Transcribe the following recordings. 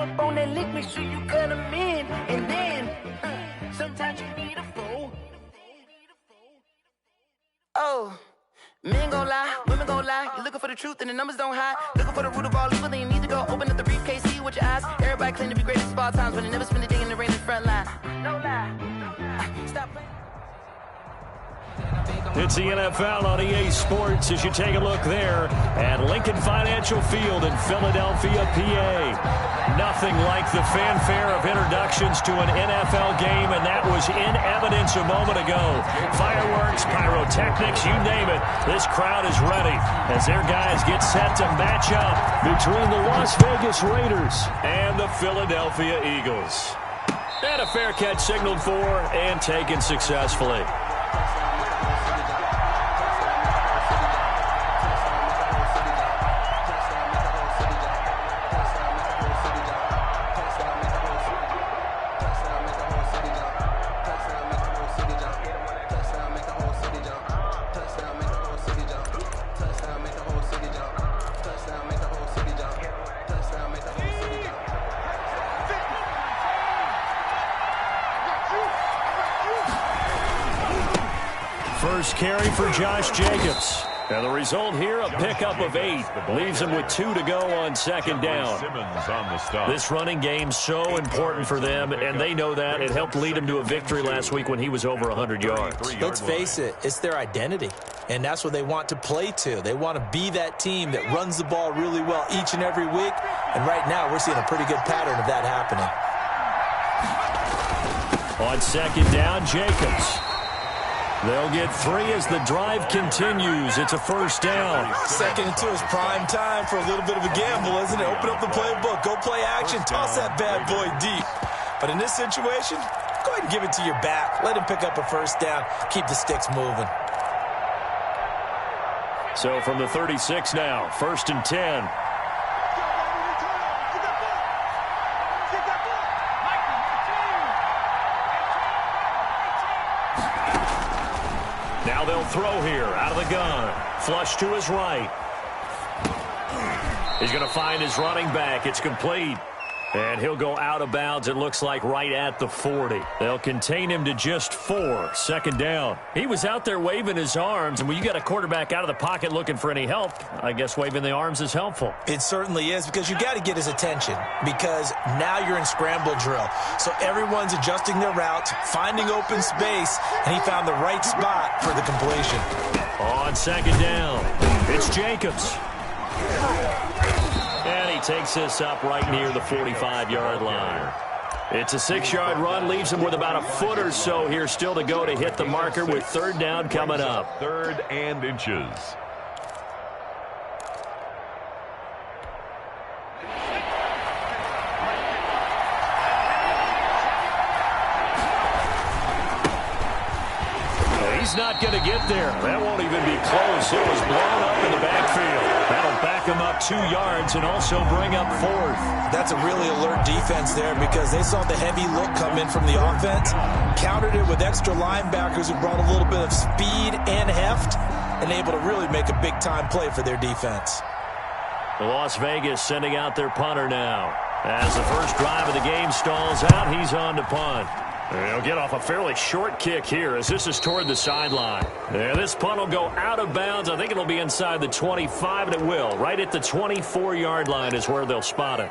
On that lick, make sure you cut them in, and then sometimes you need a fool. Oh, men gon' lie, women gon' lie. You looking for the truth and the numbers don't hide. Looking for the root of all evil, then you need to go open up the briefcase, see with your eyes. Everybody claim to be greatest of all times, but they never spend a day in the rain in the front line. No lie. Stop playing. It's the NFL on EA Sports as you take a look there at Lincoln Financial Field in Philadelphia, PA. Nothing like the fanfare of introductions to an NFL game, and that was in evidence a moment ago. Fireworks, pyrotechnics, you name it. This crowd is ready as their guys get set to match up between the Las Vegas Raiders and the Philadelphia Eagles. And a fair catch signaled for and taken successfully. First carry for Josh Jacobs. And the result here, a pickup of 8. Leaves him with 2 to go on second down. This running game's so important for them, and they know that. It helped lead him to a victory last week when he was over 100 yards. Let's face it, it's their identity, and that's what they want to play to. They want to be that team that runs the ball really well each and every week, and right now we're seeing a pretty good pattern of that happening. On second down, Jacobs. They'll get 3 as the drive continues. It's a first down. Second and 2 is prime time for a little bit of a gamble, isn't it? Open up the playbook, go play action, toss that bad boy deep. But in this situation, go ahead and give it to your back. Let him pick up a first down. Keep the sticks moving. So from the 36 now, first and 10. Now they'll throw here out of the gun. Flush to his right. He's going to find his running back. It's complete. And he'll go out of bounds, it looks like, right at the 40. They'll contain him to just 4. Second down. He was out there waving his arms, and when you got a quarterback out of the pocket looking for any help, I guess waving the arms is helpful. It certainly is, because you got to get his attention, because now you're in scramble drill. So everyone's adjusting their routes, finding open space, and he found the right spot for the completion. On second down, it's Jacobs. And he takes this up right near the 45-yard line. It's a 6-yard run, leaves him with about a foot or so here still to go to hit the marker with third down coming up. 3rd and inches. He's not going to get there. That won't even be close. It was blown up in the backfield. That'll back him up 2 yards and also bring up 4th. That's a really alert defense there, because they saw the heavy look come in from the offense, countered it with extra linebackers who brought a little bit of speed and heft, and able to really make a big-time play for their defense. Las Vegas sending out their punter now. As the first drive of the game stalls out, he's on to punt. They'll get off a fairly short kick here as this is toward the sideline. And this punt will go out of bounds. I think it'll be inside the 25, and it will. Right at the 24-yard line is where they'll spot it.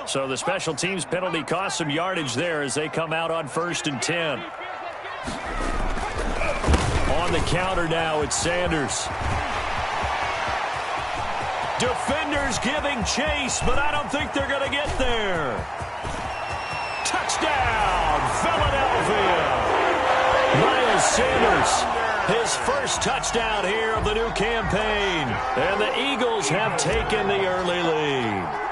So the special teams penalty cost some yardage there as they come out on 1st and 10. On the counter now, it's Sanders. Defenders giving chase, but I don't think they're going to get there. Touchdown, Philadelphia. Miles Sanders, his first touchdown here of the new campaign. And the Eagles have taken the early lead.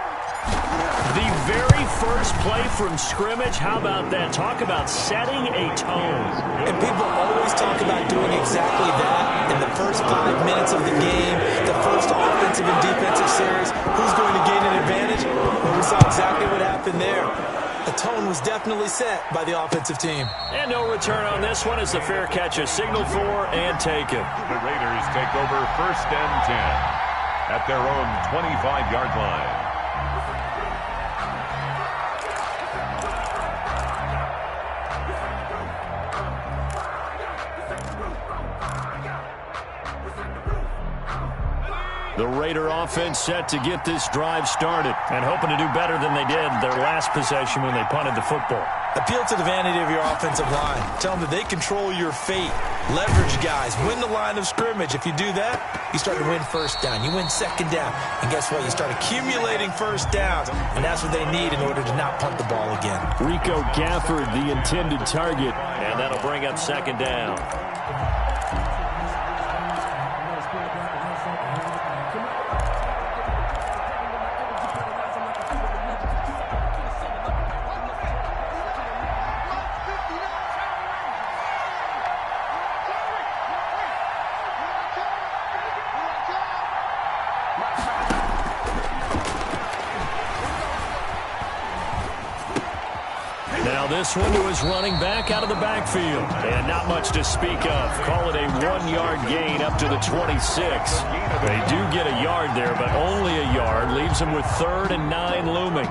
The very first play from scrimmage, how about that? Talk about setting a tone. And people always talk about doing exactly that in the first 5 minutes of the game, the first offensive and defensive series. Who's going to gain an advantage? Well, we saw exactly what happened there. The tone was definitely set by the offensive team. And no return on this one as the fair catch is signaled for and taken. The Raiders take over 1st and 10 at their own 25-yard line. The Raider offense set to get this drive started and hoping to do better than they did their last possession when they punted the football. Appeal to the vanity of your offensive line. Tell them that they control your fate. Leverage guys. Win the line of scrimmage. If you do that, you start to win 1st down. You win 2nd down. And guess what? You start accumulating 1st downs. And that's what they need in order to not punt the ball again. Rico Gafford, the intended target. And that'll bring up 2nd down. Now this one to his running back out of the backfield. And not much to speak of. Call it a 1-yard gain up to the 26. They do get a yard there, but only a yard. Leaves them with 3rd and 9 looming.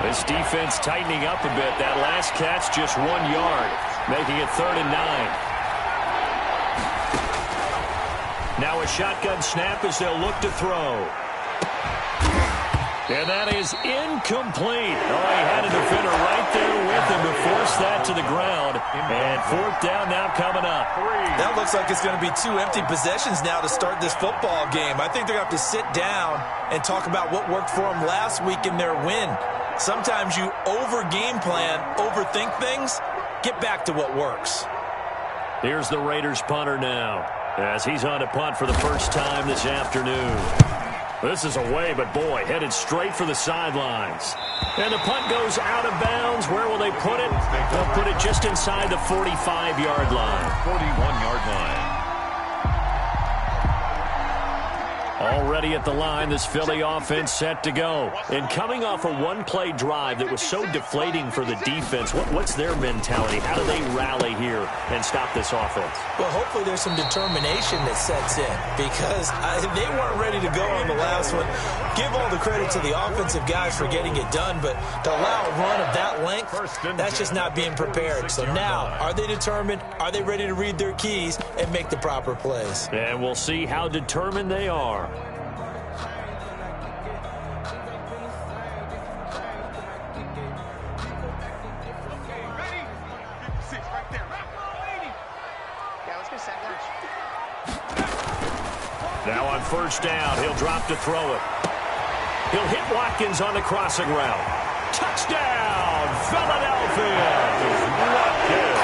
This defense tightening up a bit. That last catch just 1 yard, making it 3rd and 9. Now a shotgun snap as they'll look to throw. And that is incomplete. Oh, he had a defender right there with him to force that to the ground. And 4th down now coming up. That looks like it's going to be 2 empty possessions now to start this football game. I think they're going to have to sit down and talk about what worked for them last week in their win. Sometimes you over-game plan, overthink things. Get back to what works. Here's the Raiders punter now as he's on to punt for the first time this afternoon. This is away, but boy, headed straight for the sidelines. And the punt goes out of bounds. Where will they put it? They'll put it just inside the 45-yard line. 41-yard line. Already at the line, this Philly offense set to go. And coming off a one-play drive that was so deflating for the defense, what's their mentality? How do they rally here and stop this offense? Well, hopefully there's some determination that sets in because they weren't ready to go on the last one. Give all the credit to the offensive guys for getting it done, but to allow a run of that length, that's just not being prepared. So now, are they determined? Are they ready to read their keys and make the proper plays? And we'll see how determined they are. Now on 1st down, he'll drop to throw it. He'll hit Watkins on the crossing route. Touchdown, Philadelphia!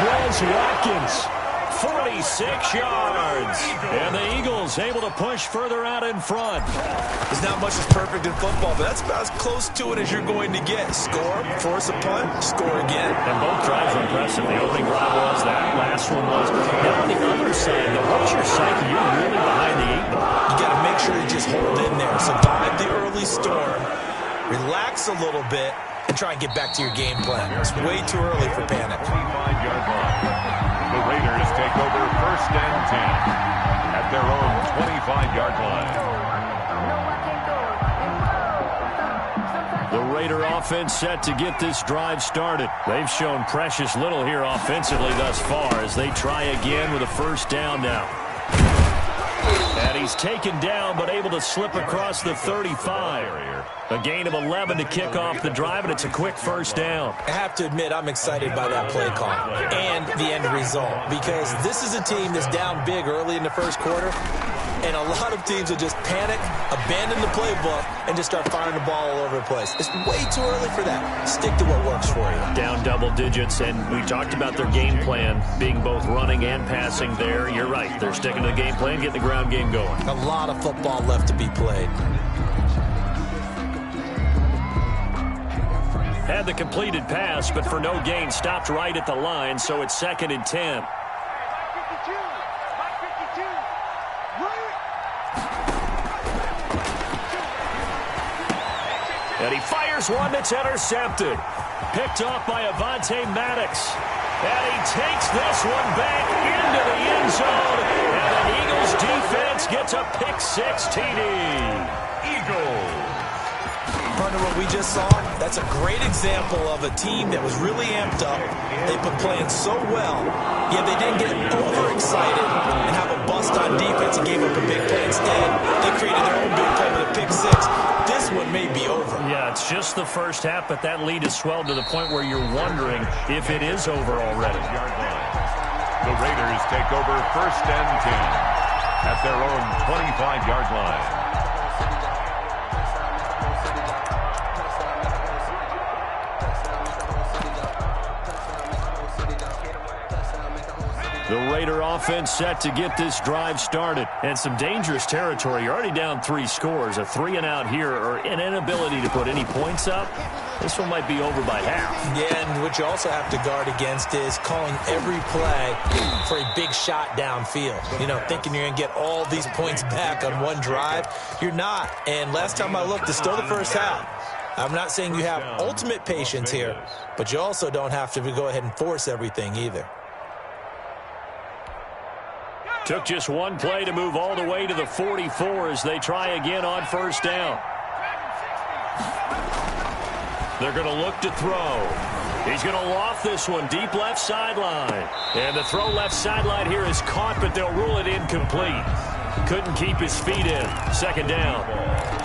Quez Watkins, 46 yards. And the Eagles able to push further out in front. There's not much that's perfect in football, but that's about as close to it as you're going to get. Score, force a punt, score again. And both drives were impressive. The opening drive was, that last one was. Now on the other side, though, what's your psyche? You're really behind the 8 ball. You got to make sure you just hold in there. Survive the early storm. Relax a little bit and try and get back to your game plan. It's way too early for panic. 25-yard line. The Raiders take over 1st and 10 at their own 25-yard line. The Raider offense set to get this drive started. They've shown precious little here offensively thus far as they try again with a 1st down now. And he's taken down but able to slip across the 35. A gain of 11 to kick off the drive, and it's a quick 1st down. I have to admit, I'm excited by that play call and the end result because this is a team that's down big early in the 1st quarter, and a lot of teams will just panic, abandon the playbook, and just start firing the ball all over the place. It's way too early for that. Stick to what works for you. Down double digits, and we talked about their game plan being both running and passing there. You're right. They're sticking to the game plan, getting the ground game going. A lot of football left to be played. Had the completed pass, but for no gain, stopped right at the line, so it's 2nd and 10. And he fires one that's intercepted. Picked off by Avonte Maddox. And he takes this one back into the end zone. And the Eagles defense gets a pick-6 TD. Eagles. Partner, what we just saw, that's a great example of a team that was really amped up. They've been playing so well, yet they didn't get overexcited and have a bust on defense and gave up a big play. Instead, they created their own big play with a pick-6. This one may be over. Yeah, it's just the first half, but that lead has swelled to the point where you're wondering if it is over already. The Raiders take over 1st and 10 at their own 25-yard line. The Raider offense set to get this drive started. And some dangerous territory. You're already down 3 scores. A 3-and-out here or an inability to put any points up. This one might be over by half. Yeah, and what you also have to guard against is calling every play for a big shot downfield. You know, thinking you're going to get all these points back on one drive. You're not. And last time I looked, it's still the first half. I'm not saying you have ultimate patience here, but you also don't have to go ahead and force everything either. Took just one play to move all the way to the 44 as they try again on 1st down. They're going to look to throw. He's going to loft this one deep left sideline. And the throw left sideline here is caught, but they'll rule it incomplete. Couldn't keep his feet in. 2nd down.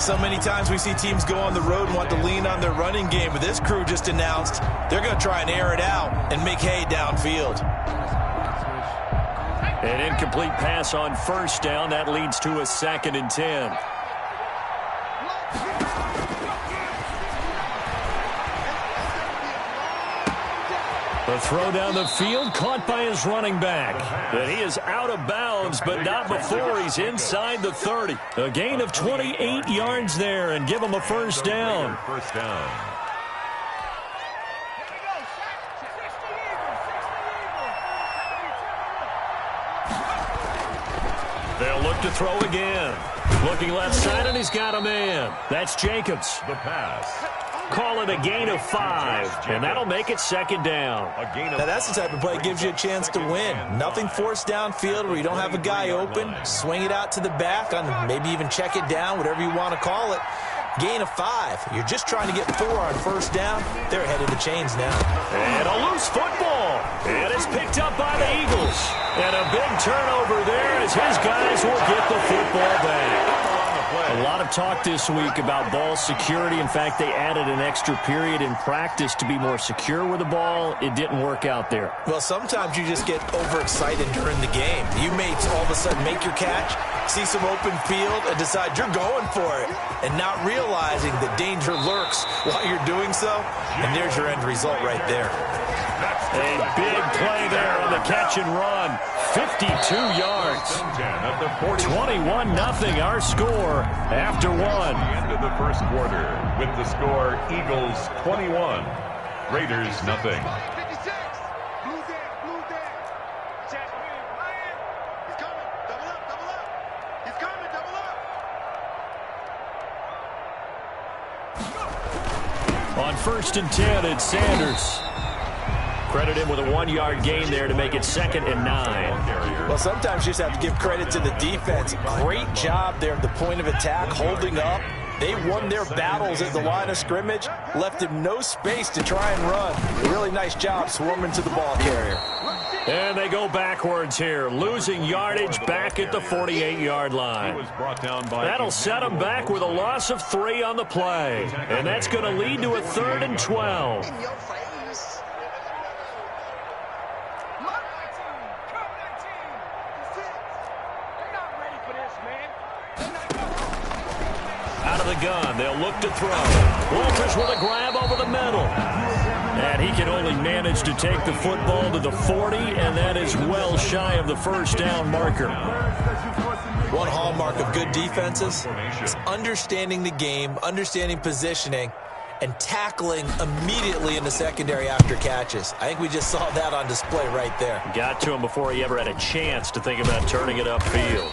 So many times we see teams go on the road and want to lean on their running game, but this crew just announced they're going to try and air it out and make hay downfield. An incomplete pass on 1st down. That leads to a 2nd and 10. The throw down the field caught by his running back. And he is out of bounds, but not before he's inside the 30. A gain of 28 yards there and give him a 1st down. 1st down. They'll look to throw again. Looking left side, and he's got a man. That's Jacobs. The pass. Call it a gain of 5, and that'll make it 2nd down. Now that's the type of play that gives you a chance to win. Nothing forced downfield where you don't have a guy open. Swing it out to the back, on maybe even check it down, whatever you want to call it. Gain of 5. You're just trying to get 4 on 1st down. They're ahead of the chains now. And a loose football. And it's picked up by the Eagles. And a big turnover there as his guys will get the football back. A lot of talk this week about ball security. In fact, they added an extra period in practice to be more secure with the ball. It didn't work out there. Well, sometimes you just get overexcited during the game. You may all of a sudden make your catch, see some open field, and decide you're going for it, and not realizing the danger lurks while you're doing so. And there's your end result right there. A big play there on the catch and run. 52 yards. 21-0 our score after 1. End of the 1st quarter with the score Eagles 21, Raiders 0. On 1st and 10, it's Sanders. Credit him with a 1-yard gain there to make it 2nd and 9. Well, sometimes you just have to give credit to the defense. Great job there at the point of attack, holding up. They won their battles at the line of scrimmage, left him no space to try and run. A really nice job swarming to the ball carrier. And they go backwards here, losing yardage back at the 48-yard line. That'll set them back with a loss of 3 on the play. And that's going to lead to a 3rd and 12. Out of the gun, they'll look to throw. Walters with a grab over the middle. And he can only manage to take the football to the 40, and that is well shy of the 1st down marker. One hallmark of good defenses is understanding the game, understanding positioning, and tackling immediately in the secondary after catches. I think we just saw that on display right there. Got to him before he ever had a chance to think about turning it upfield.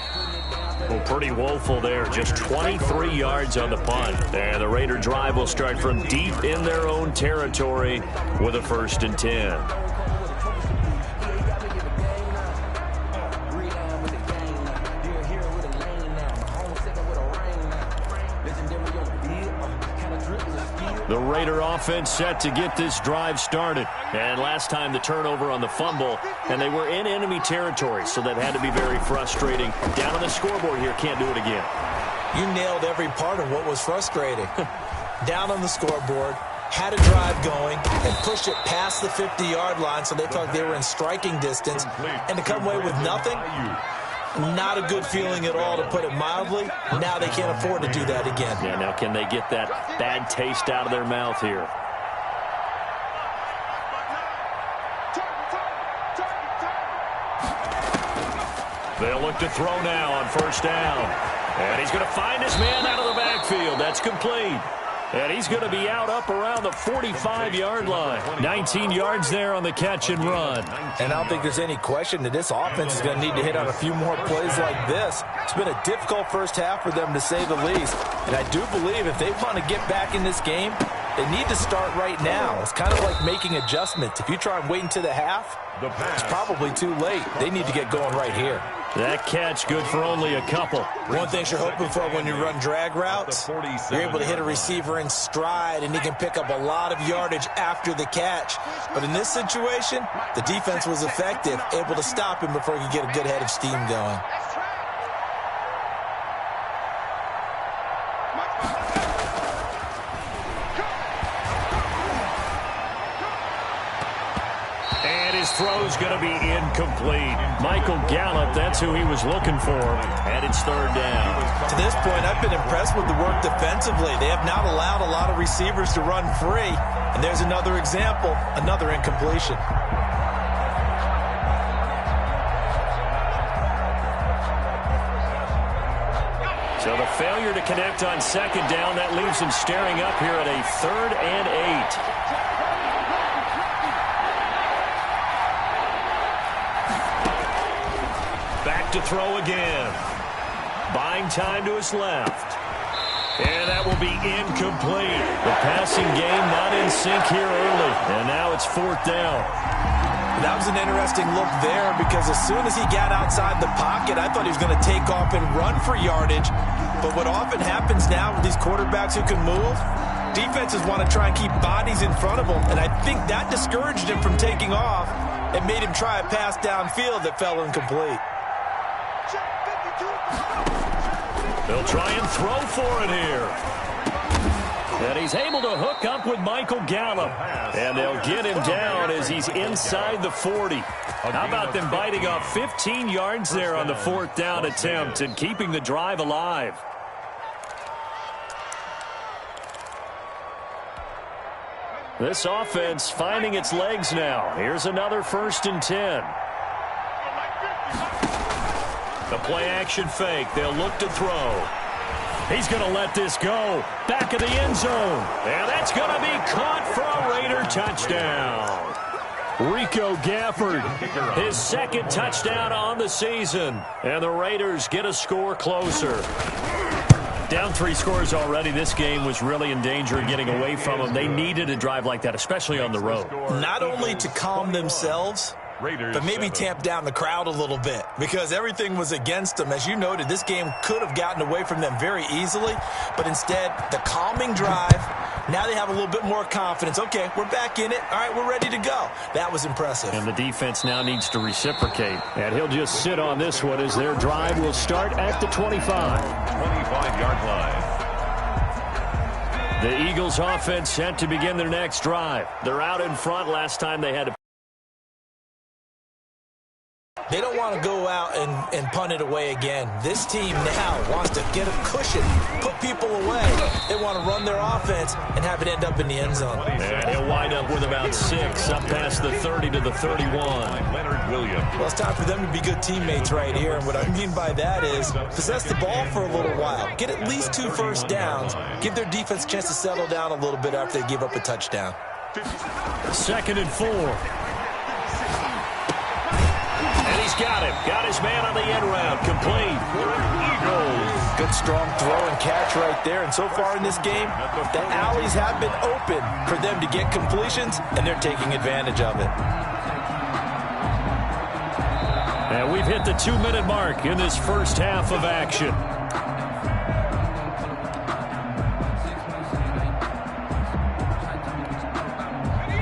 Well, pretty woeful there. Just 23 yards on the punt. And the Raider drive will start from deep in their own territory with a 1st and 10. The Raider offense set to get this drive started. And last time the turnover on the fumble, and they were in enemy territory, so that had to be very frustrating. Down on the scoreboard here, can't do it again. You nailed every part of what was frustrating. Down on the scoreboard, had a drive going, and pushed it past the 50-yard line so they thought they were in striking distance. And to come away with nothing, not a good feeling at all, to put it mildly. Now they can't afford to do that again. Yeah, now can they get that bad taste out of their mouth here? They'll look to throw now on 1st down. And he's going to find his man out of the backfield. That's complete. And he's going to be out up around the 45-yard line. 19 yards there on the catch and run. And I don't think there's any question that this offense is going to need to hit on a few more plays like this. It's been a difficult first half for them, to say the least. And I do believe if they want to get back in this game, they need to start right now. It's kind of like making adjustments. If you try and wait until the half, it's probably too late. They need to get going right here. That catch good for only a couple. One thing you're hoping for when you run drag routes, you're able to hit a receiver in stride, and he can pick up a lot of yardage after the catch. But in this situation, the defense was effective, able to stop him before he could get a good head of steam going. Throw's going to be incomplete. Michael Gallup, that's who he was looking for, and it's 3rd down. To this point, I've been impressed with the work defensively. They have not allowed a lot of receivers to run free, and there's another example, another incompletion. So the failure to connect on 2nd down, that leaves them staring up here at a 3rd and 8. To throw again. Buying time to his left. And that will be incomplete. The passing game not in sync here early. And now it's 4th down. That was an interesting look there, because as soon as he got outside the pocket, I thought he was going to take off and run for yardage. But what often happens now with these quarterbacks who can move, defenses want to try and keep bodies in front of them. And I think that discouraged him from taking off and made him try a pass downfield that fell incomplete. They'll try and throw for it here. And he's able to hook up with Michael Gallup. And they'll get him down as he's inside the 40. How about them biting off 15 yards there on the 4th down attempt and keeping the drive alive? This offense finding its legs now. Here's another 1st and 10. The play-action fake. They'll look to throw. He's going to let this go. Back of the end zone. And that's going to be caught for a Raider touchdown. Rico Gafford, his 2nd touchdown on the season. And the Raiders get a score closer. Down 3 scores already. This game was really in danger of getting away from them. They needed a drive like that, especially on the road. Not only to calm themselves, but maybe tamp down the crowd a little bit, because everything was against them. As you noted, this game could have gotten away from them very easily, but instead, the calming drive, now they have a little bit more confidence. Okay, we're back in it. All right, we're ready to go. That was impressive. And the defense now needs to reciprocate, and he'll just sit on this one as their drive will start at the 25. 25-yard line. The Eagles offense set to begin their next drive. They're out in front. Last time they had to. They don't want to go out and punt it away again. This team now wants to get a cushion, put people away. They want to run their offense and have it end up in the end zone. And he'll wind up with about 6 up past the 30 to the 31. Leonard Williams. Well, it's time for them to be good teammates right here. And what I mean by that is possess the ball for a little while. Get at least 2 first downs. Give their defense a chance to settle down a little bit after they give up a touchdown. 2nd and 4. And he's got him. Got his man on the end round. Complete. Eagles. Good strong throw and catch right there. And so far in this game, the alleys have been open for them to get completions, and they're taking advantage of it. And we've hit the 2-minute mark in this first half of action.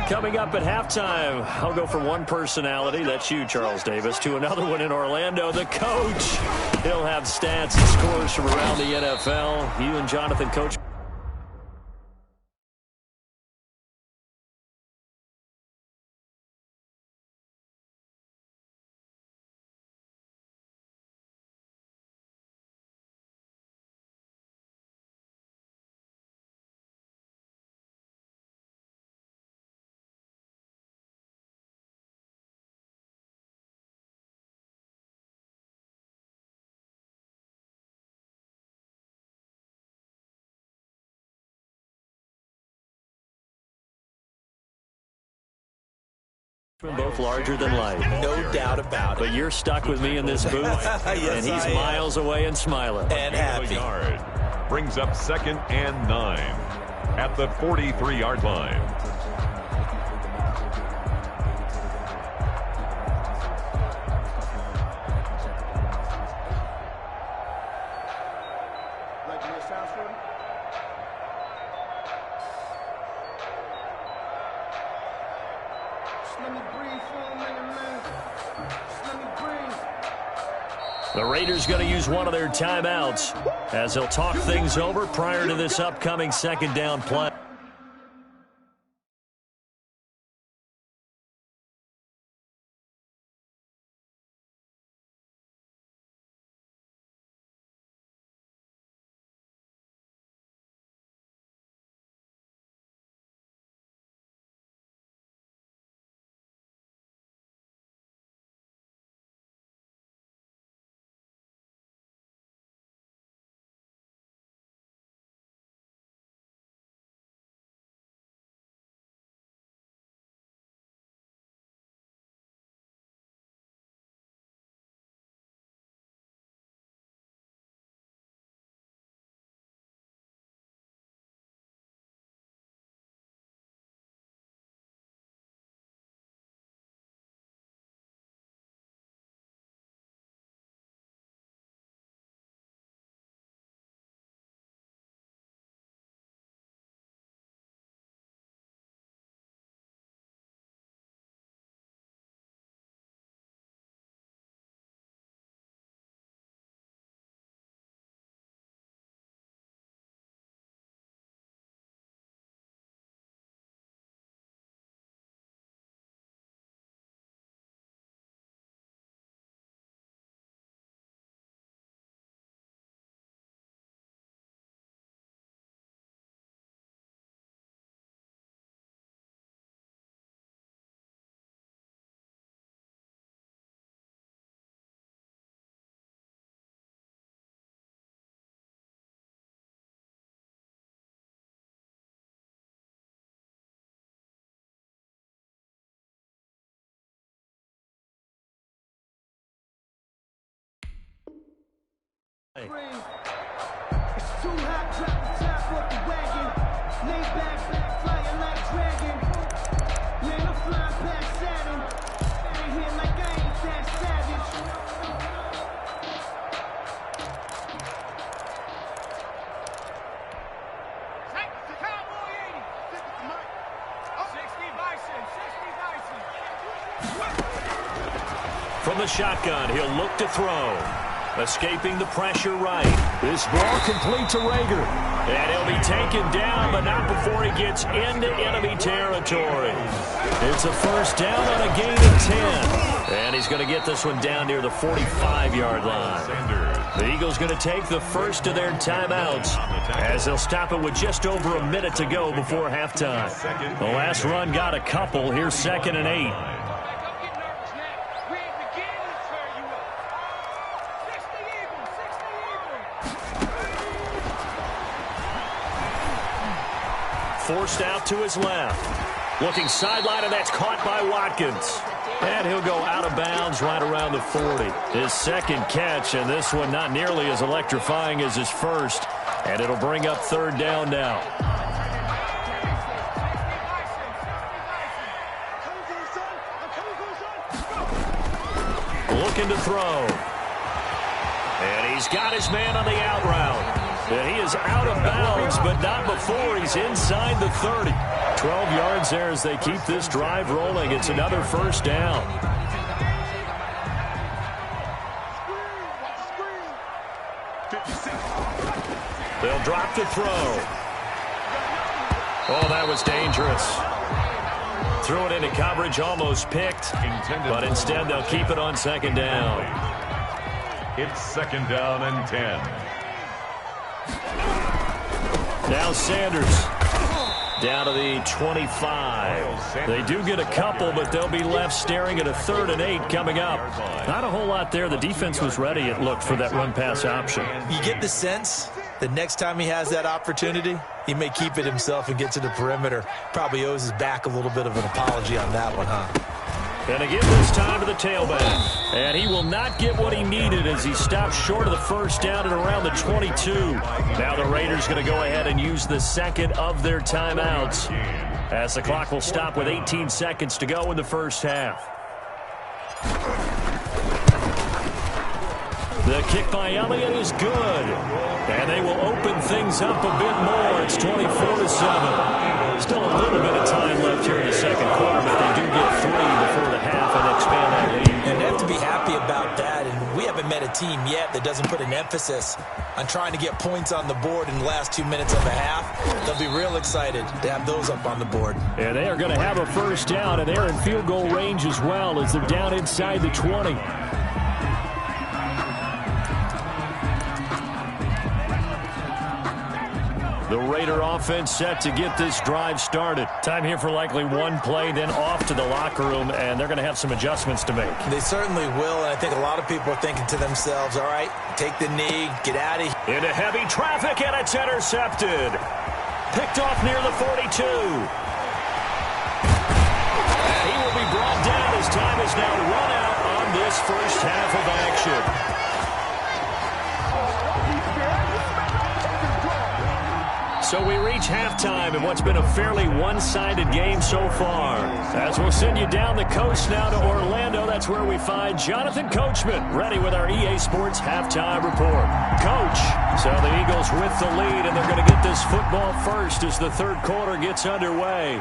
Coming up at halftime, I'll go from one personality, that's you, Charles Davis, to another one in Orlando, the coach. He'll have stats and scores from around the NFL. You and Jonathan, Coach. Both larger than life. No doubt about it. But you're stuck with me in this booth, Yes, and he's miles away and smiling. And happy. Yard. Brings up 2nd and 9 at the 43-yard line. The Raiders going to use one of their timeouts as they'll talk things over prior to this upcoming second down play. It's too hot, drop the top off the wagon. Lay back, flying like dragon. Man, I'm flying past Saturn. Out here like I ain't that savage. Cowboy 80. 60 Bison. From the shotgun, he'll look to throw. Escaping the pressure right. This ball complete to Rager. And he'll be taken down, but not before he gets into enemy territory. It's a first down on a gain of 10. And he's going to get this one down near the 45-yard line. The Eagles going to take the first of their timeouts as they'll stop it with just over a minute to go before halftime. The last run got a couple. Here's 2nd and 8. Forced out to his left. Looking sideline, and that's caught by Watkins. And he'll go out of bounds right around the 40. His second catch, and this one not nearly as electrifying as his first. And it'll bring up third down now. Looking to throw. And he's got his man on the out route. And he is out of bounds, but not before he's inside the 30. 12 yards there as they keep this drive rolling. It's another first down. They'll drop the throw. Oh, that was dangerous. Threw it into coverage, almost picked, but instead they'll keep it on second down. It's second down and 10. Now Sanders down to the 25. They do get a couple, but they'll be left staring at a 3rd and 8 coming up. Not a whole lot there. The defense was ready, it looked, for that run-pass option. You get the sense that next time he has that opportunity, he may keep it himself and get to the perimeter. Probably owes his back a little bit of an apology on that one, huh? And to give this time to the tailback. And he will not get what he needed as he stopped short of the first down at around the 22. Now the Raiders going to go ahead and use the second of their timeouts as the clock will stop with 18 seconds to go in the first half. The kick by Elliott is good. And they will open things up a bit more. It's 24-7. Still a little bit of time left here in the second quarter, but they do get 3 before the half and expand that lead. And they have to be happy about that. And we haven't met a team yet that doesn't put an emphasis on trying to get points on the board in the last 2 minutes of a half. They'll be real excited to have those up on the board. And they are going to have a first down, and they're in field goal range as well as they're down inside the 20. The Raider offense set to get this drive started. Time here for likely one play, then off to the locker room, and they're going to have some adjustments to make. They certainly will, and I think a lot of people are thinking to themselves, all right, take the knee, get out of here. Into heavy traffic, and it's intercepted. Picked off near the 42. And he will be brought down as time is now run out on this first half of action. So we reach halftime in what's been a fairly one-sided game so far. As we'll send you down the coast now to Orlando, that's where we find Jonathan Coachman ready with our EA Sports Halftime Report. Coach, so the Eagles with the lead, and they're going to get this football first as the third quarter gets underway.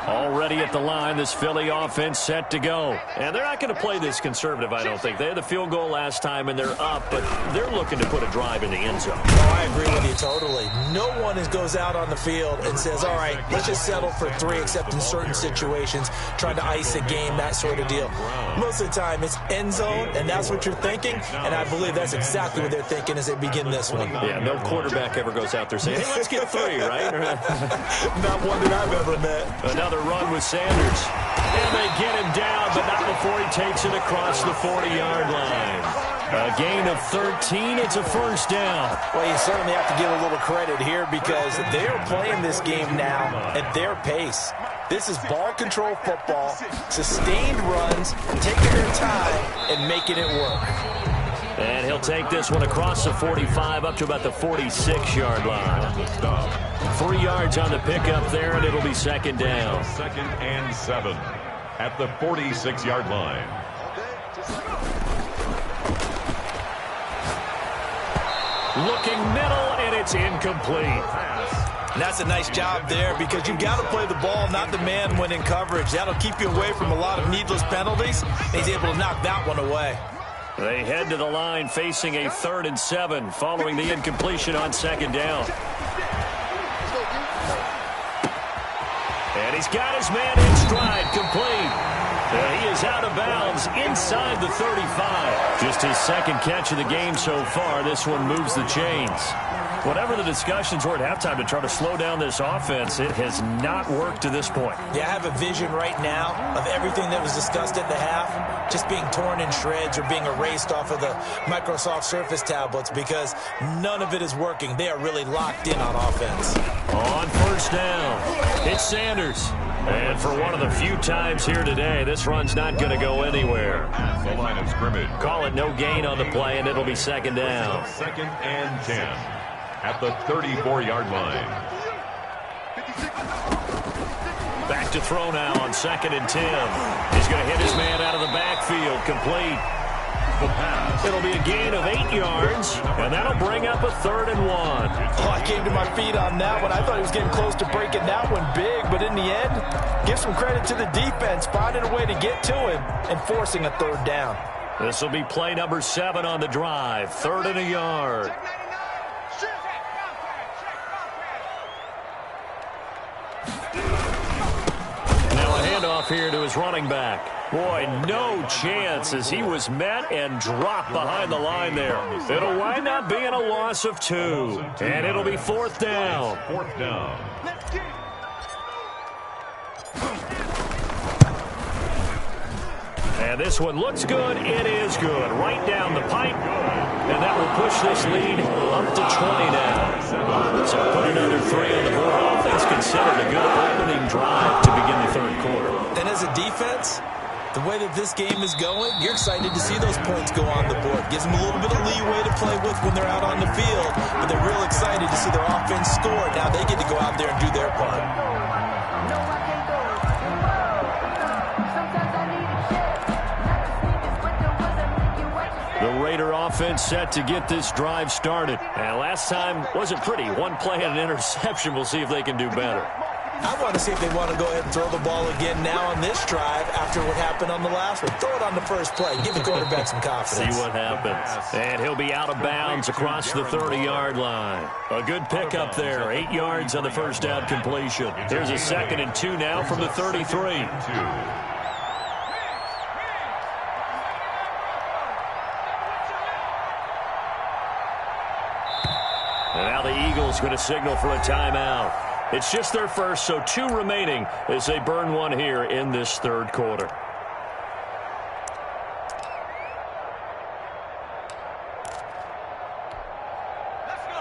Already at the line, this Philly offense set to go. And they're not going to play this conservative, I don't think. They had the field goal last time, and they're up, but they're looking to put a drive in the end zone. Oh, I agree with you totally. No one goes out on the field and says, all right, let's just settle for 3, except in certain situations, trying to ice a game, that sort of deal. Most of the time, it's end zone, and that's what you're thinking, and I believe that's exactly what they're thinking as they begin this one. Yeah, no quarterback ever goes out there saying, hey, let's get 3, right? Not one that I've ever met. Another run with Sanders. And they get him down, but not before he takes it across the 40-yard line. A gain of 13. It's a first down. Well, you certainly have to give a little credit here because they're playing this game now at their pace. This is ball control football, sustained runs, taking their time and making it work. And he'll take this one across the 45 up to about the 46-yard line. 3 yards on the pickup there, and it'll be second down. Second and 7 at the 46-yard line. Looking middle, and it's incomplete. And that's a nice job there because you've got to play the ball, not the man when in coverage. That'll keep you away from a lot of needless penalties. He's able to knock that one away. They head to the line facing a 3rd and 7 following the incompletion on second down. And he's got his man in stride, complete. He is is out of bounds inside the 35. Just his second catch of the game so far. This one moves the chains. Whatever the discussions were at halftime to try to slow down this offense, it has not worked to this point. Yeah, I have a vision right now of everything that was discussed at the half just being torn in shreds or being erased off of the Microsoft Surface tablets because none of it is working. They are really locked in on offense. On first down, it's Sanders. And for one of the few times here today, this run's not going to go anywhere. The line of scrimmage. Call it no gain on the play, and it'll be second down. Second and 10 at the 34-yard line. Back to throw now on second and 10. He's going to hit his man out of the backfield, complete. The pass. It'll be a gain of 8 yards, and that'll bring up a 3rd and 1. Oh, I came to my feet on that one. I thought he was getting close to breaking that one big, but in the end, give some credit to the defense, finding a way to get to him and forcing a 3rd down. This will be play number 7 on the drive, 3rd and a yard. Now a handoff here to his running back. Boy, no chance as he was met and dropped behind the line there. It'll wind up being a loss of 2, and it'll be 4th down. 4th down. And this one looks good. It is good. Right down the pipe. And that will push this lead up to 20 now. So put another 3 on the board. Offense considered a good opening drive to begin the 3rd quarter. And as a defense, the way that this game is going, you're excited to see those points go on the board. Gives them a little bit of leeway to play with when they're out on the field, but they're real excited to see their offense score. Now they get to go out there and do their part. The Raider offense set to get this drive started. And last time wasn't pretty. One play and an interception. We'll see if they can do better. I want to see if they want to go ahead and throw the ball again now on this drive after what happened on the last one. Throw it on the first play. Give the quarterback some confidence. See what happens. And he'll be out of bounds across the 30-yard line. A good pickup there. 8 yards on the first down completion. Here's a 2nd and 2 now from the 33. And now the Eagles going to signal for a timeout. It's just their first, so 2 remaining as they burn one here in this 3rd quarter.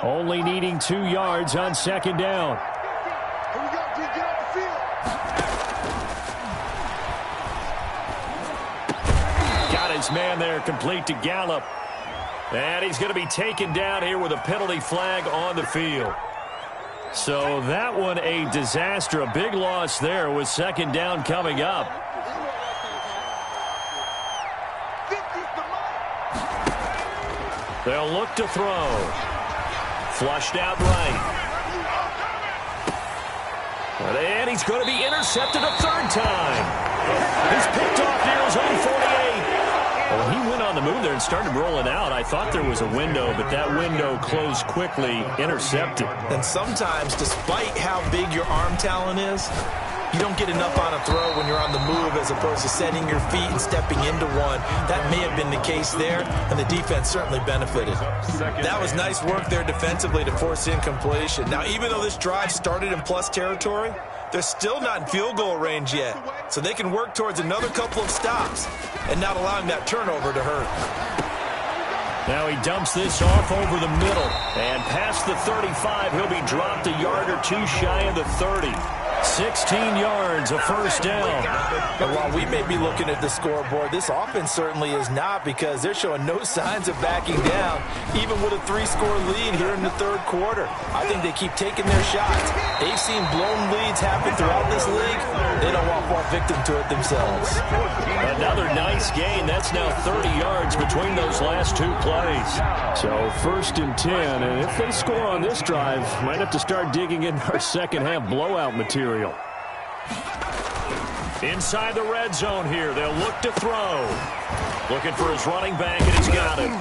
Only needing 2 yards on 2nd down. Here we go, D, get off the field. Got his man there, complete to Gallup. And he's going to be taken down here with a penalty flag on the field. So that one a disaster, a big loss there with 2nd down coming up. They'll look to throw. Flushed out right. And he's going to be intercepted a 3rd time. He's picked off near his own 48. Well, he went on the move there and started rolling out. I thought there was a window, but that window closed quickly, intercepted. And sometimes, despite how big your arm talent is, you don't get enough on a throw when you're on the move as opposed to setting your feet and stepping into one. That may have been the case there, and the defense certainly benefited. That was nice work there defensively to force incompletion. Now, even though this drive started in plus territory, they're still not in field goal range yet, so they can work towards another couple of stops and not allowing that turnover to hurt. Now he dumps this off over the middle, and past the 35, he'll be dropped a yard or 2 shy of the 30. 16 yards, a first down. And while we may be looking at the scoreboard, this offense certainly is not, because they're showing no signs of backing down, even with a 3-score lead here in the 3rd quarter. I think they keep taking their shots. They've seen blown leads happen throughout this league. They don't want to fall victim to it themselves. Another nice gain. That's now 30 yards between those last 2 plays. So 1st and 10, and if they score on this drive, might have to start digging in our second half blowout material. Inside the red zone here, they'll look to throw. Looking for his running back, and he's got him.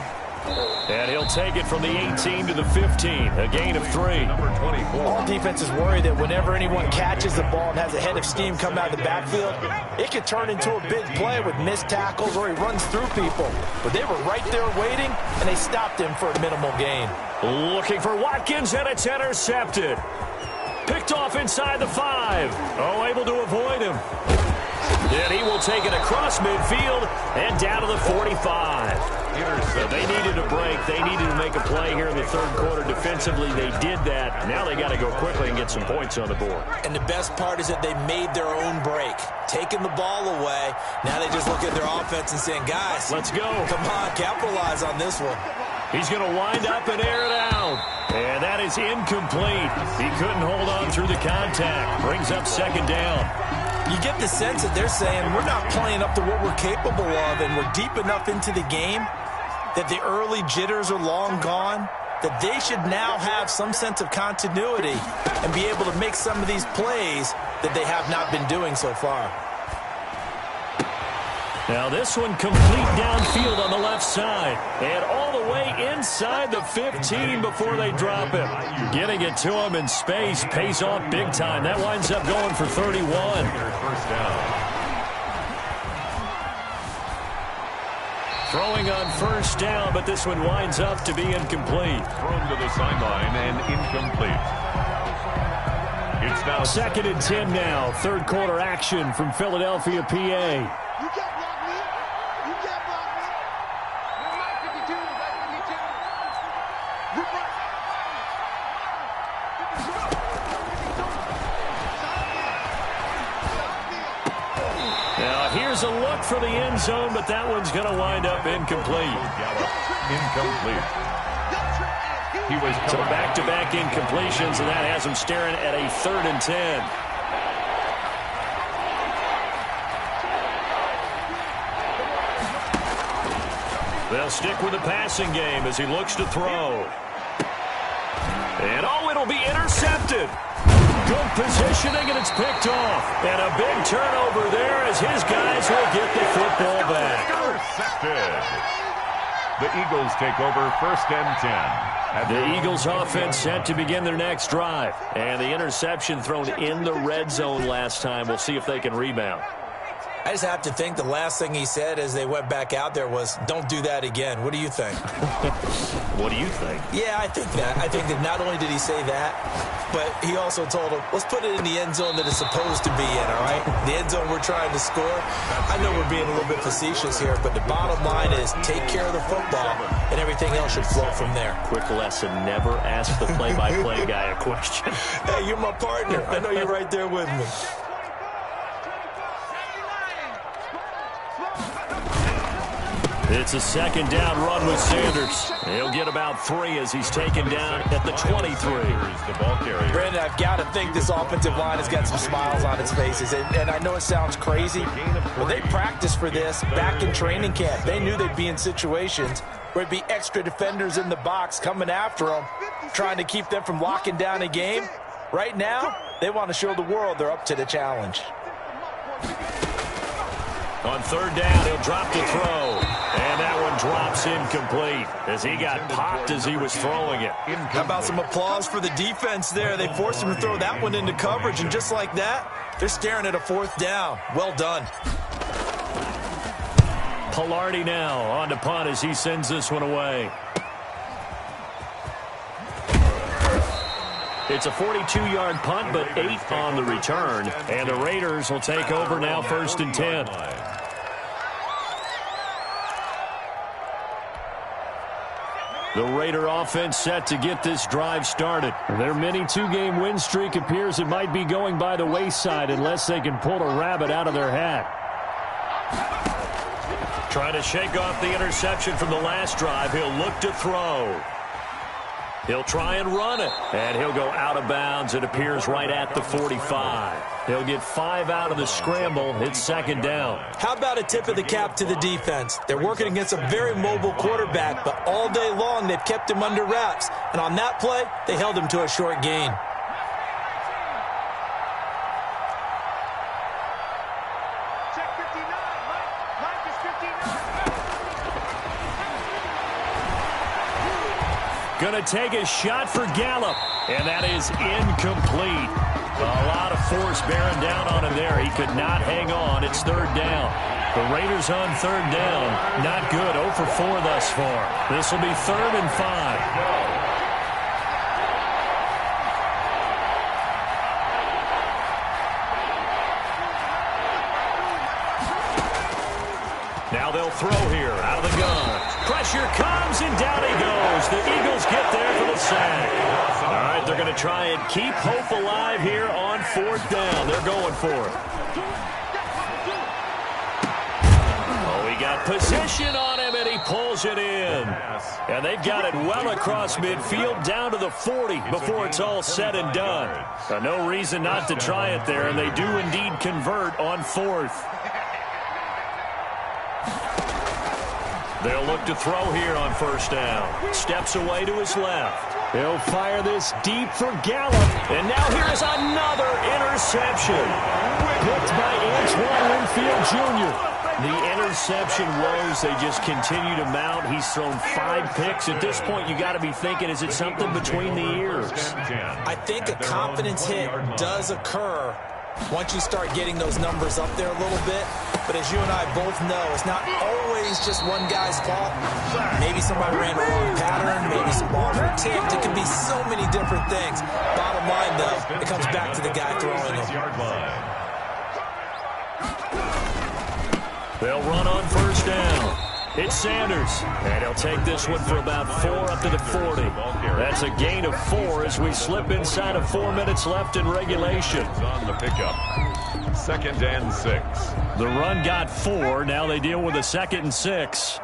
And he'll take it from the 18 to the 15, a gain of 3. Number 24. All defenses worry that whenever anyone catches the ball and has a head of steam come out of the backfield, it could turn into a big play with missed tackles or he runs through people. But they were right there waiting, and they stopped him for a minimal gain. Looking for Watkins, and it's intercepted. Picked off inside the 5. Oh, able to avoid him. Then he will take it across midfield and down to the 45. So they needed a break. They needed to make a play here in the third quarter. Defensively, they did that. Now they got to go quickly and get some points on the board. And the best part is that they made their own break. Taking the ball away. Now they just look at their offense and saying, guys, let's go. Come on, capitalize on this one. He's going to wind up and air it out. And that is incomplete. He couldn't hold on through the contact. Brings up second down. You get the sense that they're saying we're not playing up to what we're capable of, and we're deep enough into the game that the early jitters are long gone, that they should now have some sense of continuity and be able to make some of these plays that they have not been doing so far. Now this one complete downfield on the left side. And all the way inside the 15 before they drop it. Getting it to him in space pays off big time. That winds up going for 31. First down. Throwing on first down, but this one winds up to be incomplete. Thrown to the sideline and incomplete. It's now second and 10 now. Third quarter action from Philadelphia, PA. You can't block me. You can't block me. You're my 52. That's 52. You're right. Now here's a look for the end zone, but that one's going to wind up incomplete. incomplete. He was so back-to-back incompletions, and that has him staring at a 3rd and 10. They'll stick with the passing game as he looks to throw. And, oh, it'll be intercepted. Good positioning, and it's picked off. And a big turnover there as his guys will get the football back. Intercepted. The Eagles take over 1st and 10. The Eagles offense set to begin their next drive. And the interception thrown in the red zone last time. We'll see if they can rebound. I just have to think the last thing he said as they went back out there was, don't do that again. What do you think? What do you think? Yeah, I think that. I think that not only did he say that, but he also told him, let's put it in the end zone that it's supposed to be in, all right? The end zone we're trying to score. I know we're being a little bit facetious here, but the bottom line is take care of the football, and everything else should flow from there. Quick lesson, never ask the play-by-play guy a question. Hey, you're my partner. I know you're right there with me. It's a second down run with Sanders. He'll get about 3 as he's taken down at the 23. The ball carrier. Brandon, I've got to think this offensive line has got some smiles on its faces. And I know it sounds crazy, but they practiced for this back in training camp. They knew they'd be in situations where it'd be extra defenders in the box coming after them, trying to keep them from locking down a game. Right now, they want to show the world they're up to the challenge. On 3rd down, he'll drop the throw. And that one drops incomplete as he got popped as he was throwing it. How about some applause for the defense there? They forced him to throw that one into coverage, and just like that, they're staring at a 4th down. Well done. Pilardi now on to punt as he sends this one away. It's a 42-yard punt, but 8 on the return. And the Raiders will take over now 1st and 10. The Raider offense set to get this drive started. Their mini 2-game win streak appears it might be going by the wayside unless they can pull a rabbit out of their hat. Trying to shake off the interception from the last drive. He'll look to throw. He'll try and run it, and he'll go out of bounds. It appears right at the 45. He'll get 5 out of the scramble. It's 2nd down. How about a tip of the cap to the defense? They're working against a very mobile quarterback, but all day long they've kept him under wraps. And on that play, they held him to a short gain. Check 59. Mike is 59. Going to take a shot for Gallup, and that is incomplete. A lot of force bearing down on him there. He could not hang on. It's third down. The Raiders on third down. Not good. 0 for 4 thus far. This will be 3rd and 5. Now they'll throw here out of the gun. Pressure comes, and down he goes. The Eagles get there for the sack. All right, they're going to try and keep hope alive here on 4th down. They're going for it. Oh, he got position on him, and he pulls it in. And they've got it well across midfield down to the 40 before it's all said and done. No reason not to try it there, and they do indeed convert on 4th. They'll look to throw here on 1st down. Steps away to his left. He'll fire this deep for Gallup. And now here's another interception. Picked by Antoine Winfield Jr. The interception woes, they just continue to mount. He's thrown 5 picks. At this point, you got to be thinking, is it something between the ears? I think a confidence hit does occur once you start getting those numbers up there a little bit. But as you and I both know, it's not always just one guy's fault. Maybe somebody ran a wrong pattern, maybe some balls were tipped. It can be so many different things. Bottom line, though, it comes back to the guy throwing them. They'll run on 1st down. It's Sanders, and he'll take this one for about 4 up to the 40. That's a gain of 4 as we slip inside of 4 minutes left in regulation. On the pickup. 2nd and 6. The run got 4. Now they deal with a 2nd and 6.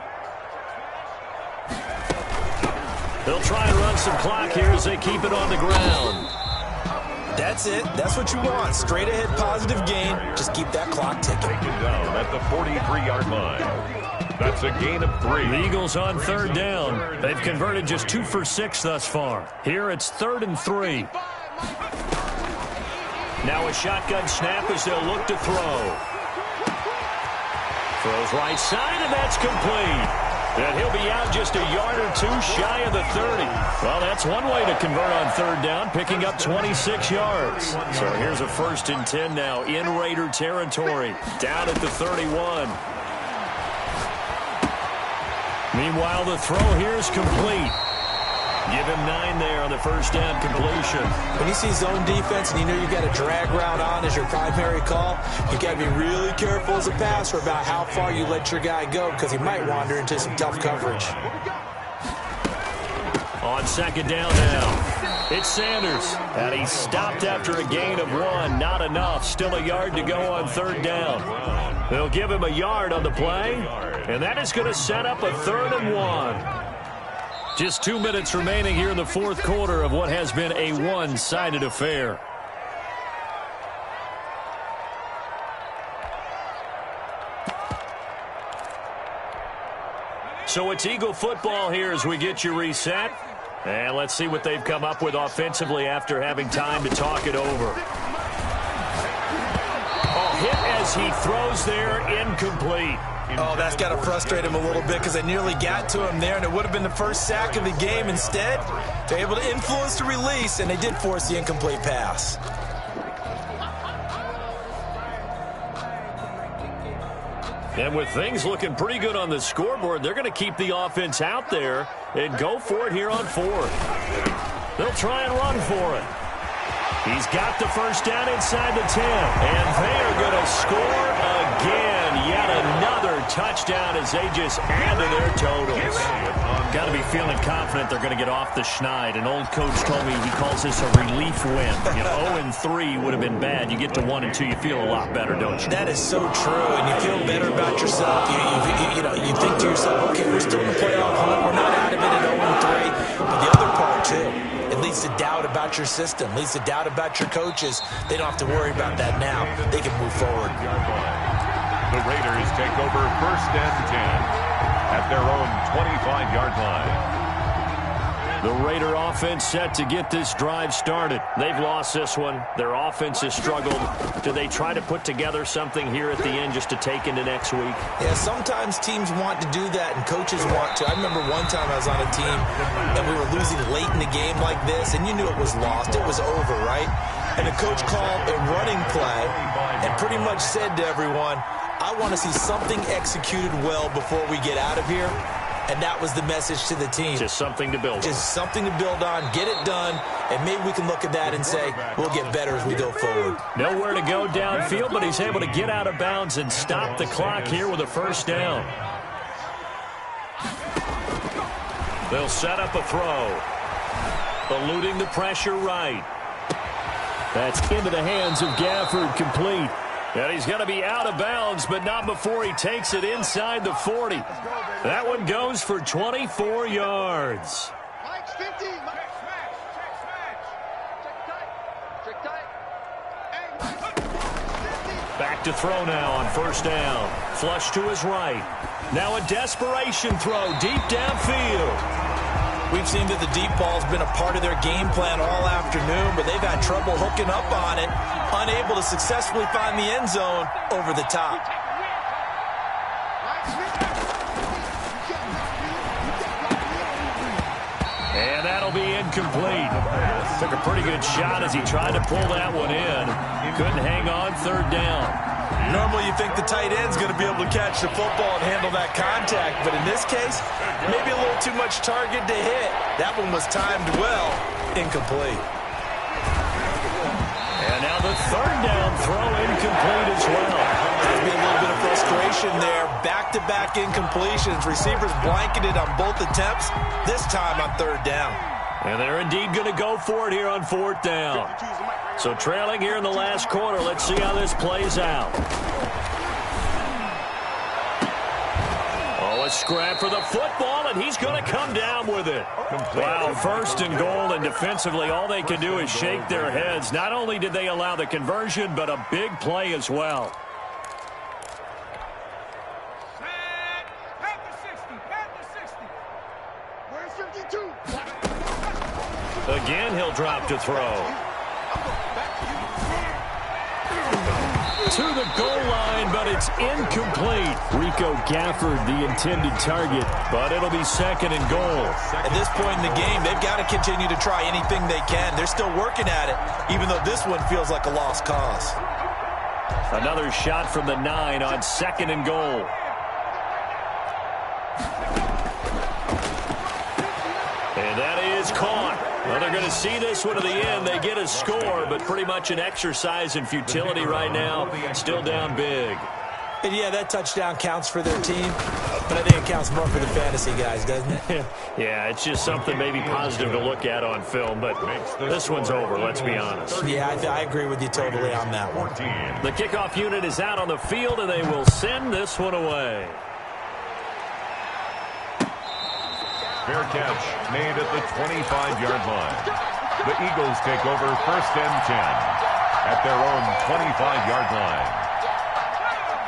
They'll try and run some clock here as they keep it on the ground. That's it. That's what you want. Straight ahead positive gain. Just keep that clock ticking. Taken down at the 43-yard line. That's a gain of 3. The Eagles on 3rd down. They've converted just 2 for 6 thus far. Here it's 3rd and 3. Now a shotgun snap as they'll look to throw. Throws right side, and that's complete. And he'll be out just a yard or 2 shy of the 30. Well, that's one way to convert on 3rd down, picking up 26 yards. So here's a 1st and 10 now in Raider territory, down at the 31. Meanwhile, the throw here is complete. Give him 9 there on the 1st down completion. When you see zone defense and you know you got a drag route on as your primary call, you got to be really careful as a passer about how far you let your guy go because he might wander into some tough coverage. On 2nd down now, it's Sanders. And he stopped after a gain of 1. Not enough. Still a yard to go on 3rd down. They'll give him a yard on the play. And that is going to set up a 3rd and 1. Just 2 minutes remaining here in the 4th quarter of what has been a one-sided affair. So it's Eagle football here as we get you reset. And let's see what they've come up with offensively after having time to talk it over. Oh, hit as he throws there, incomplete. Oh, that's got to frustrate him a little bit because they nearly got to him there, and it would have been the first sack of the game. Instead, they're able to influence the release, and they did force the incomplete pass. And with things looking pretty good on the scoreboard, they're going to keep the offense out there and go for it here on 4th. They'll try and run for it. He's got the 1st down inside the 10. And they are going to score again. Yet another touchdown as they just add to their totals. Got to be feeling confident they're going to get off the schneid. An old coach told me he calls this a relief win. 0-3 would have been bad. You get to 1 and 2, you feel a lot better, don't you? That is so true, and you feel better about yourself. You think to yourself, okay, we're still in the playoff hunt. We're not out of it at 0-3. But the other part, too, it leads to doubt about your system, leads to doubt about your coaches. They don't have to worry about that now. They can move forward. The Raiders take over 1st and 10 at their own 25-yard line. The Raider offense set to get this drive started. They've lost this one. Their offense has struggled. Do they try to put together something here at the end just to take into next week? Yeah, sometimes teams want to do that and coaches want to. I remember one time I was on a team and we were losing late in the game like this, and you knew it was lost. It was over, right? And the coach called a running play and pretty much said to everyone, I want to see something executed well before we get out of here. And that was the message to the team. Just something to build on. Just something to build on, get it done, and maybe we can look at that and say, we'll get better as we go forward. Nowhere to go downfield, but he's able to get out of bounds and stop the clock here with a first down. They'll set up a throw. Eluding the pressure right. That's into the hands of Gafford, complete. And he's going to be out of bounds, but not before he takes it inside the 40. That one goes for 24 yards. Mike's 50. Back to throw now on first down. Flush to his right. Now a desperation throw deep downfield. We've seen that the deep ball's been a part of their game plan all afternoon, but they've had trouble hooking up on it, unable to successfully find the end zone over the top. And that'll be incomplete. Took a pretty good shot as he tried to pull that one in. Couldn't hang on third down. Normally you think the tight end's going to be able to catch the football and handle that contact, but in this case, maybe a little too much target to hit. That one was timed well, incomplete. And now the third down throw incomplete as well. There's been a little bit of frustration there. Back-to-back incompletions. Receivers blanketed on both attempts, this time on third down. And they're indeed going to go for it here on fourth down. So trailing here in the last quarter. Let's see how this plays out. Oh, a scrap for the football, and he's going to come down with it. Wow, first and goal, and defensively all they can do is shake their heads. Not only did they allow the conversion, but a big play as well. Again, he'll drop to throw. To the goal line, but it's incomplete. Rico Gafford, the intended target, but it'll be second and goal. At this point in the game, they've got to continue to try anything they can. They're still working at it, even though this one feels like a lost cause. Another shot from the 9 on second and goal. And that is caught. Well, they're going to see this one to the end. They get a score, but pretty much an exercise in futility right now. Still down big. And yeah, that touchdown counts for their team, but I think it counts more for the fantasy guys, doesn't it? Yeah, it's just something maybe positive to look at on film, but this one's over, let's be honest. Yeah, I agree with you totally on that one. The kickoff unit is out on the field, and they will send this one away. Fair catch made at the 25-yard line. The Eagles take over first and 10 at their own 25-yard line.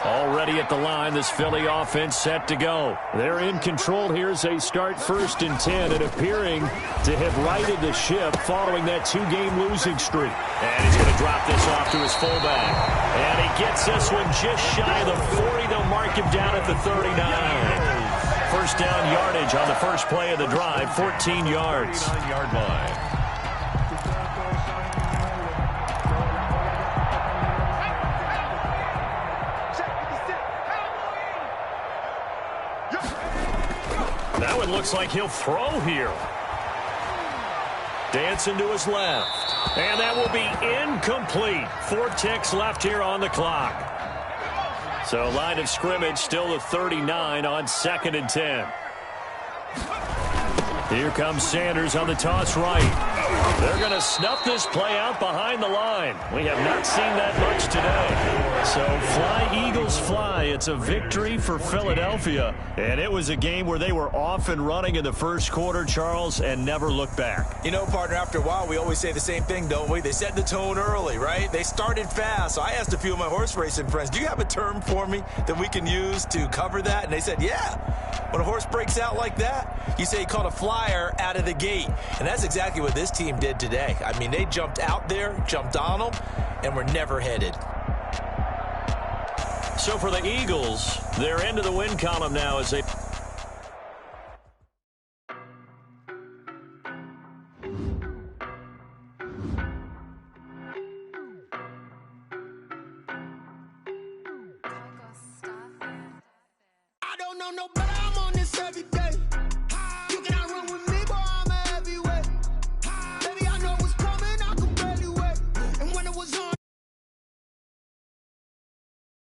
Already at the line, this Philly offense set to go. They're in control here as they start first and 10 and appearing to have righted the ship following that 2-game losing streak. And he's going to drop this off to his fullback. And he gets this one just shy of the 40. They'll mark him down at the 39. First down yardage on the first play of the drive, 14 yards. 39-yard line. That one looks like he'll throw here. Dancing to his left. And that will be incomplete. 4 ticks left here on the clock. So line of scrimmage still the 39 on second and 10. Here comes Sanders on the toss right. They're going to snuff this play out behind the line. We have not seen that much today. So fly, Eagles, fly. It's a victory for Philadelphia. And it was a game where they were off and running in the first quarter, Charles, and never looked back. You know, partner, after a while, we always say the same thing, don't we? They set the tone early, right? They started fast. So I asked a few of my horse racing friends, do you have a term for me that we can use to cover that? And they said, yeah. When a horse breaks out like that, you say he caught a flyer out of the gate. And that's exactly what this team did today. I mean, they jumped out there, jumped on them, and were never headed. So for the Eagles, they're into the win column now as they